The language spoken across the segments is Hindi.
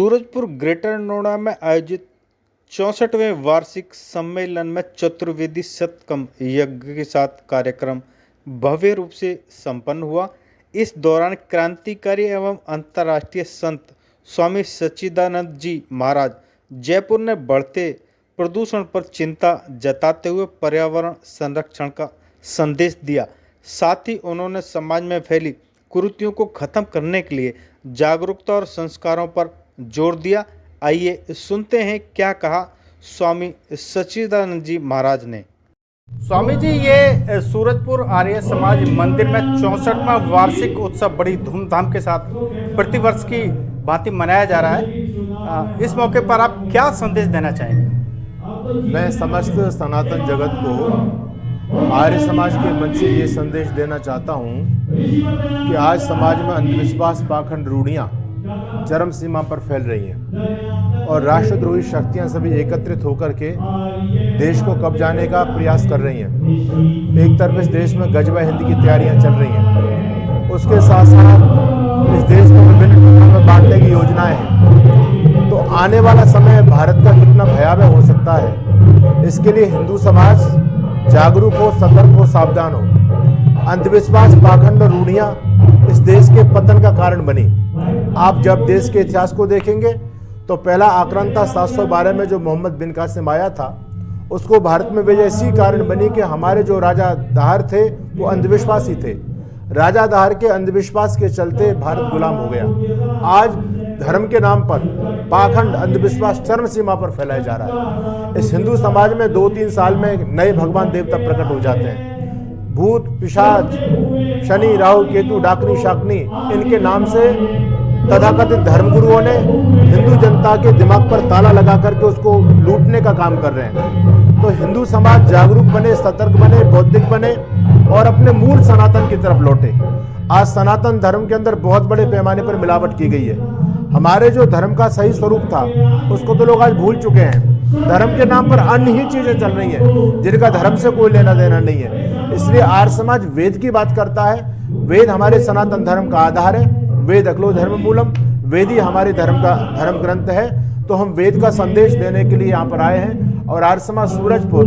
सूरजपुर ग्रेटर नोएडा में आयोजित 64वें वार्षिक सम्मेलन में चतुर्वेदी शतकम यज्ञ के साथ कार्यक्रम भव्य रूप से संपन्न हुआ। इस दौरान क्रांतिकारी एवं अंतर्राष्ट्रीय संत स्वामी सच्चिदानंद जी महाराज जयपुर ने बढ़ते प्रदूषण पर चिंता जताते हुए पर्यावरण संरक्षण का संदेश दिया। साथ ही उन्होंने समाज में फैली कुरीतियों को खत्म करने के लिए जागरूकता और संस्कारों पर जोर दिया। आइए सुनते हैं क्या कहा स्वामी सच्चिदानंद जी महाराज ने। स्वामी जी, ये सूरजपुर आर्य समाज मंदिर में 64वां वार्षिक उत्सव बड़ी धूमधाम के साथ प्रतिवर्ष की भांति मनाया जा रहा है। इस मौके पर आप क्या संदेश देना चाहेंगे? मैं समस्त सनातन जगत को आर्य समाज के मंच से ये संदेश देना चाहता हूँ कि आज समाज में अंधविश्वास, पाखंड, रूढ़ियाँ चरम सीमा पर फैल रही हैं और राष्ट्रद्रोही शक्तियाँ सभी एकत्रित होकर के देश को कब्जाने का प्रयास कर रही हैं। एक तरफ इस देश में गजबा हिंद की तैयारियाँ चल रही हैं, उसके साथ साथ इस देश को विभिन्न टुकड़ों में बांटने की योजनाएं हैं। तो आने वाला समय भारत का कितना भयावह हो सकता है, इसके लिए हिंदू समाज जागरूक हो, सतर्क हो, सावधान हो। अंधविश्वास, पाखंड और रूढ़ियाँ इस देश के पतन का कारण बनी। आप जब देश के इतिहास को देखेंगे तो पहला आक्रमण था 712 में जो मोहम्मद बिन कासिम आया था, उसको भारत में वजह इसी कारण बनी कि हमारे जो राजा दाहर थे वो अंधविश्वासी थे। राजा दाहर के अंधविश्वास के चलते भारत गुलाम हो गया। आज धर्म के नाम पर पाखंड, अंधविश्वास चरम सीमा पर फैलाया जा रहा है। इस हिंदू समाज में 2-3 साल में नए भगवान देवता प्रकट हो जाते हैं। भूत, पिशाच, शनि, राहु, केतु, डाकनी, शाकनी, इनके नाम से तथाकथित धर्मगुरुओं ने हिंदू जनता के दिमाग पर ताला लगा करके उसको लूटने का काम कर रहे हैं। तो हिंदू समाज जागरूक बने, सतर्क बने, बौद्धिक बने और अपने मूल सनातन की तरफ लौटे। आज सनातन धर्म के अंदर बहुत बड़े पैमाने पर मिलावट की गई है। हमारे जो धर्म का सही स्वरूप था उसको तो लोग आज भूल चुके हैं। धर्म के नाम पर अन्य ही चीजें चल रही हैं जिनका धर्म से कोई लेना देना नहीं है। इसलिए आर्य समाज वेद की बात करता है। वेद हमारे सनातन धर्म का आधार है। वेद अखिलो धर्म मूलम, वेद ही हमारे धर्म का धर्म ग्रंथ है। तो हम वेद का संदेश देने के लिए यहाँ पर आए हैं और आर्य समाज सूरजपुर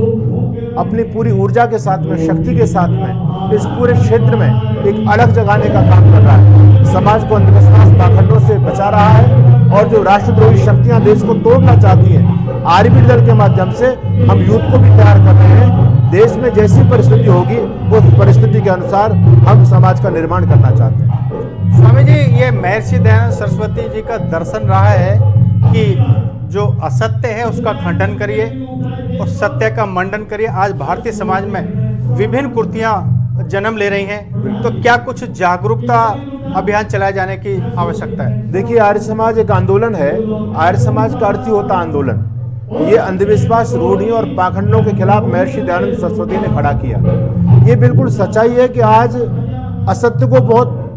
अपनी पूरी ऊर्जा के साथ में, शक्ति के साथ में इस पूरे क्षेत्र में एक अलग जगाने का काम कर रहा है। समाज को अंधविश्वास, पाखंडों से बचा रहा है और जो राष्ट्रद्रोही शक्तियां देश को तोड़ना चाहती हैं, आर्यवीर दल के माध्यम से हम यूथ को भी तैयार कर रहे हैं। देश में जैसी परिस्थिति होगी उस परिस्थिति के अनुसार हम समाज का निर्माण करना चाहते हैं। स्वामी जी, ये महर्षि दयानंद सरस्वती जी का दर्शन रहा है कि जो असत्य है उसका खंडन करिए और सत्य का मंडन करिए। आज भारतीय समाज में विभिन्न कुरीतियां जन्म ले रही हैं, तो क्या कुछ जागरूकता अभियान चलाए जाने की आवश्यकता है? देखिए, आर्य समाज एक आंदोलन है। आर्य समाज का अर्थ ही होता आंदोलन। ये अंधविश्वास, रूढ़ी और पाखंडों के खिलाफ महर्षि दयानंद सरस्वती ने खड़ा किया। ये बिल्कुल सच्चाई है कि आज असत्य को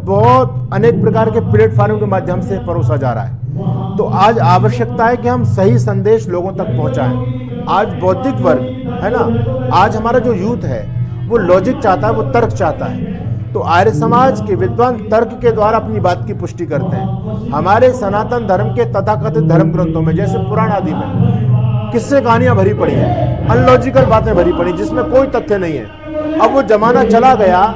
बहुत अनेक प्रकार के प्लेटफॉर्म के माध्यम से परोसा जा रहा है। तो आज आवश्यकता है कि हम सही संदेश लोगों तक पहुंचाएं। आज बौद्धिक वर्ग है ना, आज हमारा जो यूथ है वो लॉजिक चाहता है, वो तर्क चाहता है। तो आर्य समाज के विद्वान तर्क के द्वारा अपनी बात की पुष्टि करते हैं। हमारे सनातन धर्म के तथाकथित धर्म ग्रंथों में, जैसे पुराण आदि में किस्से कहानियां भरी पड़ी हैं, अनलॉजिकल बातें भरी पड़ी जिसमें कोई तथ्य नहीं है। अब वो जमाना चला गया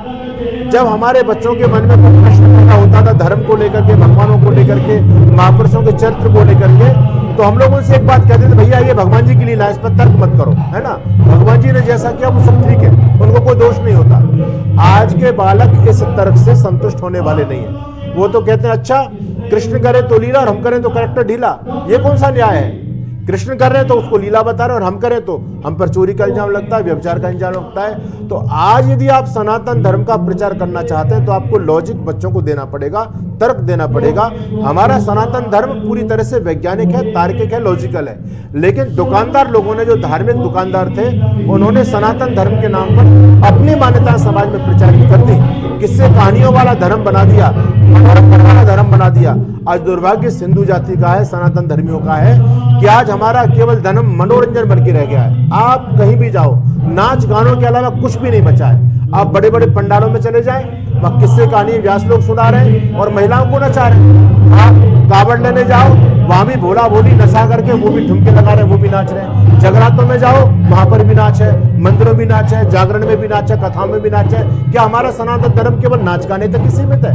जब हमारे बच्चों के मन में कोई प्रश्न पैदा होता था धर्म को लेकर के, भगवानों को लेकर के, महापुरुषों के चरित्र को लेकर के, तो हम लोग उनसे एक बात कहते थे, भैया ये भगवान जी की लीला है, इस पर तर्क मत करो, है ना। भगवान जी ने जैसा किया वो सब ठीक है, उनको कोई दोष नहीं होता। आज के बालक इस तर्क से संतुष्ट होने वाले नहीं है। वो तो कहते हैं अच्छा कृष्ण करे तो लीला और हम करें तो करेक्टर ढीला। ये कौन सा न्याय है? कृष्ण कर रहे हैं तो उसको लीला बता रहे हैं और हम करें तो हम पर चोरी का इल्जाम लगता है, व्यभिचार का इल्जाम लगता है। तो आज यदि आप सनातन धर्म का प्रचार करना चाहते हैं तो आपको लॉजिक बच्चों को देना पड़ेगा, तर्क देना पड़ेगा। हमारा सनातन धर्म पूरी तरह से वैज्ञानिक है, तार्किक है, लॉजिकल है। लेकिन दुकानदार लोगों ने, जो धार्मिक दुकानदार थे, उन्होंने सनातन धर्म के नाम पर अपनी मान्यता समाज में प्रचारित कर दी। किससे कहानियों वाला धर्म बना दिया, मनोरंजन वाला धर्म बना दिया। आज दुर्भाग्य हिंदू जाति का है, सनातन धर्मियों का है कि आज हमारा केवल धर्म मनोरंजन बन के रह गया है। आप कहीं भी जाओ, नाच गानों के अलावा कुछ भी नहीं बचा है। आप बड़े बड़े पंडालों में चले जाएं, वहाँ किस्से कहानी व्यास लोग सुना रहे हैं और महिलाओं को नचा रहे हैं। आप कावड़ लेने जाओ, वहां भी भोला भोली नशा करके वो भी ठुमके लगा रहे हैं, वो भी नाच रहे हैं। जगरातों में जाओ, वहां पर भी नाच है, मंदिरों में नाच है, जागरण में भी नाच है, कथाओं में भी नाच है। क्या हमारा सनातन धर्म केवल नाच गाने तक ही सीमित है?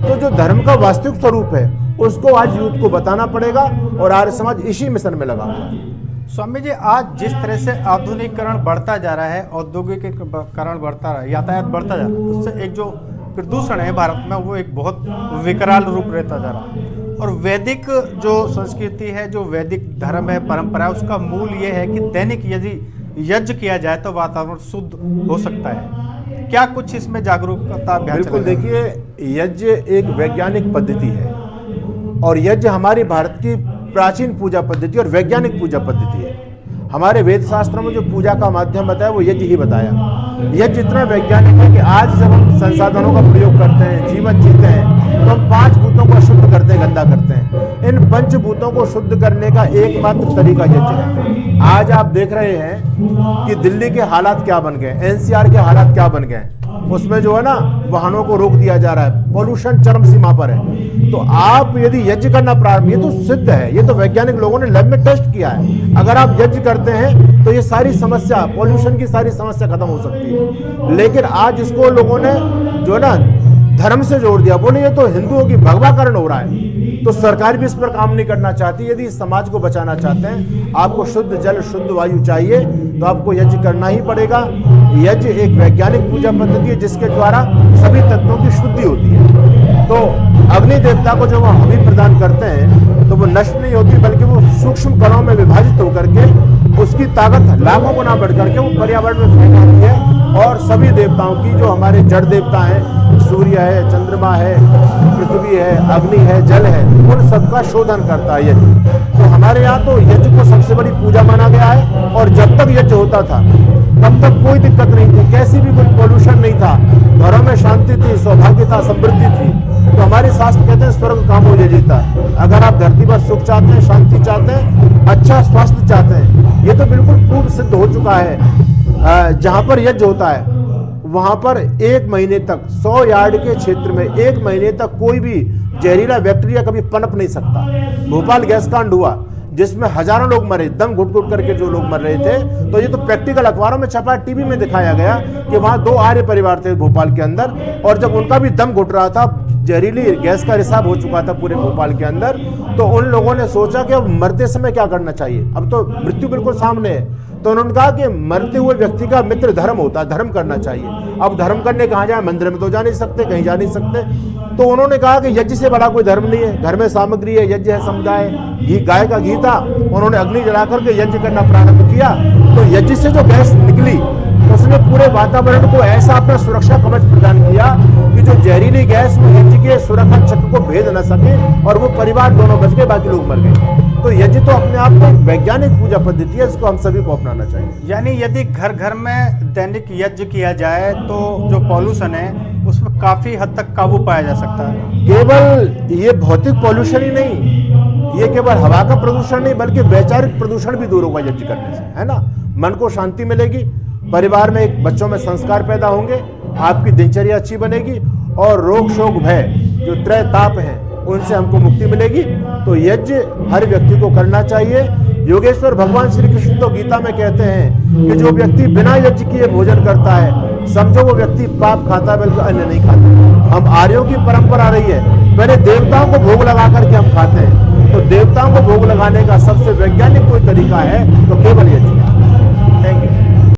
तो जो धर्म का वास्तविक स्वरूप है उसको आज यूथ को बताना पड़ेगा और आर्य समाज इसी मिशन में लगा हुआ है। स्वामी जी, आज जिस तरह से आधुनिकीकरण बढ़ता जा रहा है, औद्योगिकीकरण बढ़ता रहा है, यातायात बढ़ता जा रहा है, उससे एक जो प्रदूषण है भारत में वो एक बहुत विकराल रूप लेता जा रहा है। और वैदिक जो संस्कृति है, जो वैदिक धर्म है, परंपरा है, उसका मूल ये है कि दैनिक यदि यज्ञ किया जाए तो वातावरण शुद्ध हो सकता है। क्या कुछ इसमें जागरूकता अभियान? बिल्कुल, देखिए, यज्ञ एक वैज्ञानिक पद्धति है और यज्ञ हमारी भारत की प्राचीन पूजा पद्धति और वैज्ञानिक पूजा पद्धति है। हमारे वेद शास्त्रों में जो पूजा का माध्यम बताया वो यज्ञ ही बताया। यज्ञ इतना वैज्ञानिक है कि आज जब हम संसाधनों का प्रयोग करते हैं, जीवन जीते हैं, तो हम 5 भूतों को शुद्ध करते हैं, गंदा करते हैं। इन 5 भूतों को शुद्ध करने का एकमात्र तरीका यज्ञ है। आज आप देख रहे हैं कि दिल्ली के हालात क्या बन गए, एनसीआर के हालात क्या बन गए। उसमें जो है ना, वाहनों को रोक दिया जा रहा है, पोल्यूशन चरम सीमा पर है। तो आप यदि यज्ञ करना प्रारंभ, ये तो सिद्ध है, ये तो वैज्ञानिक लोगों ने लैब में टेस्ट किया है। अगर आप यज्ञ करते हैं तो ये सारी समस्या, पोल्यूशन की सारी समस्या खत्म हो सकती है। लेकिन आज इसको लोगों ने जो है ना धर्म से जोड़ दिया, बोले ये तो हिंदुओं की भगवाकरण हो रहा है। तो सरकार भी इस पर काम नहीं करना चाहती। यदि समाज को बचाना चाहते हैं, आपको शुद्ध जल, शुद्ध वायु चाहिए, तो आपको यज्ञ करना ही पड़ेगा। यज्ञ एक वैज्ञानिक पूजा पद्धति है जिसके द्वारा सभी तत्वों की शुद्धि होती है। तो अग्नि देवता को जब हम हवि प्रदान करते हैं तो वो नष्ट नहीं होती, बल्कि वो सूक्ष्म कणों में विभाजित होकर के उसकी ताकत लाखों गुना बढ़ करके वो पर्यावरण में फैल जाती है। और सभी देवताओं की, जो हमारे जड़ देवता हैं, सूर्य है, चंद्रमा है, पृथ्वी है, अग्नि है, जल है, उन सबका शोधन करता है यज्ञ। तो हमारे यहाँ तो यज्ञ को सबसे बड़ी पूजा माना गया है। और जब तक यज्ञ होता था तब तक कोई दिक्कत नहीं थी, कैसी भी कोई पोल्यूशन नहीं था, घरों में शांति थी, सौभाग्य था, समृद्धि थी। तो हमारे शास्त्र कहते हैं स्वर्ग कामो यजिता। अगर आप धरती पर सुख चाहते हैं, शांति चाहते हैं, अच्छा स्वास्थ्य चाहते हैं, ये तो बिल्कुल पूर्व सिद्ध हो चुका है। जहां पर यज्ञ होता है वहां पर 1 महीने तक 100 यार्ड के क्षेत्र में 1 महीने तक कोई भी जहरीला बैक्टीरिया कभी पनप नहीं सकता। भोपाल गैस कांड हुआ जिसमें हजारों लोग मरे, दम घुट घुट करके जो लोग मर रहे थे। तो ये तो प्रैक्टिकल अखबारों में छपा, टीवी में दिखाया गया कि वहां 2 आर्य परिवार थे भोपाल के अंदर, और जब उनका भी दम घुट रहा था, जहरीली गैस का रिसाव हो चुका था पूरे भोपाल के अंदर, तो उन लोगों ने सोचा कि अब मरते समय क्या करना चाहिए, अब तो मृत्यु बिल्कुल सामने है। तो उन्होंने कहा कि मरते हुए व्यक्ति का मित्र धर्म होता है, धर्म करना चाहिए। अब धर्म करने कहाँ जाए, मंदिर में तो जा नहीं सकते, कहीं जा नहीं सकते। तो उन्होंने कहा कि यज्ञ से बड़ा कोई धर्म नहीं है, घर में सामग्री है, यज्ञ है, समुदाय, घी, गाय का घी था, उन्होंने अग्नि जला करके यज्ञ करना प्रारंभ किया। तो यज्ञ से जो गैस निकली उसने पूरे वातावरण को ऐसा अपना सुरक्षा कवच प्रदान किया कि जो जहरीली गैस में यज्ञ के सुरक्षा चक्र को भेद न सके, और वो परिवार दोनों बच गए, बाकी लोग मर गए। तो यज्ञ तो अपने आप में वैज्ञानिक पूजा पद्धति है, इसको हम सभी को अपनाना चाहिए। यानी यदि घर घर में दैनिक यज्ञ किया जाए तो जो पॉल्यूशन है उसमें काफी हद तक काबू पाया जा सकता है। केवल ये भौतिक पॉल्यूशन ही नहीं, ये केवल हवा का प्रदूषण नहीं, बल्कि वैचारिक प्रदूषण भी दूर होगा यज्ञ करने से, है ना। मन को शांति मिलेगी, परिवार में एक बच्चों में संस्कार पैदा होंगे, आपकी दिनचर्या अच्छी बनेगी, और रोग शोक भय जो त्रय ताप हैं उनसे हमको मुक्ति मिलेगी। तो यज्ञ हर व्यक्ति को करना चाहिए। योगेश्वर भगवान श्री कृष्ण तो गीता में कहते हैं कि जो व्यक्ति बिना यज्ञ किए भोजन करता है, समझो वो व्यक्ति पाप खाता है, बल्कि अन्न नहीं खाता। हम आर्यों की परंपरा रही है, पहले देवताओं को भोग लगा करके हम खाते हैं। तो देवताओं को भोग लगाने का सबसे वैज्ञानिक कोई तरीका है तो केवल यज्ञ।